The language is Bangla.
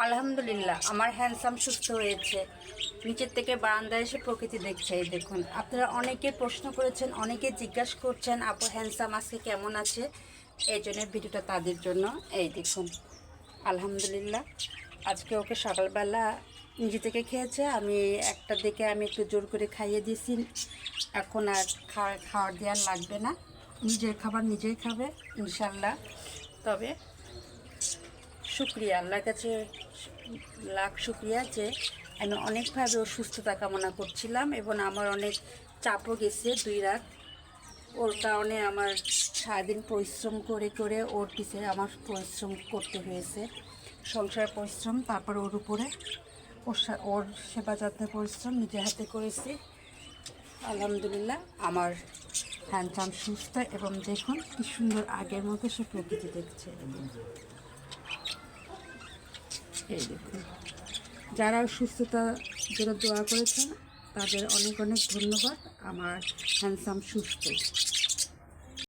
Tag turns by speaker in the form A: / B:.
A: আলহামদুলিল্লাহ আমার হ্যান্ডসাম সুস্থ হয়েছে। নিচের থেকে বারান্দায় এসে প্রকৃতি দেখছে। এই দেখুন, আপনারা অনেকে প্রশ্ন করেছেন, অনেকে জিজ্ঞাসা করছেন আপু হ্যান্ডসাম আজকে কেমন আছে। এই জন্য ভিডিওটা তাদের জন্য। এই দেখুন, আলহামদুলিল্লাহ আজকে ওকে সকালবেলা নিজে থেকে খেয়েছে। আমি একটা দিকে আমি একটু জোর করে খাইয়ে দিয়েছি। এখন আর খাওয়ার দেওয়ার লাগবে না, নিজের খাবার নিজেই খাবে ইনশাল্লাহ। তবে শুক্রিয়া আল্লাহর কাছে, লাখ শুক্রিয়া যে আমি অনেকভাবে ওর সুস্থতা কামনা করছিলাম এবং আমার অনেক চাপও গেছে 2 রাত। ওর কারণে আমার সারাদিন পরিশ্রম করে করে ওর পিছনে আমার পরিশ্রম করতে হয়েছে, সংসার পরিশ্রম, তারপর ওর উপরে ওর সেবা যত্নের পরিশ্রম নিজের হাতে করেছি। আলহামদুলিল্লাহ আমার হ্যান্ডসাম সুস্থ এবং দেখুন কি সুন্দর আগের মতো সে প্রকৃতি দেখছে। এই দেখুন, যারা সুস্থতার জন্য দোয়া করেছেন তাদের অনেক অনেক ধন্যবাদ। আমার হ্যান্ডসাম সুস্থ।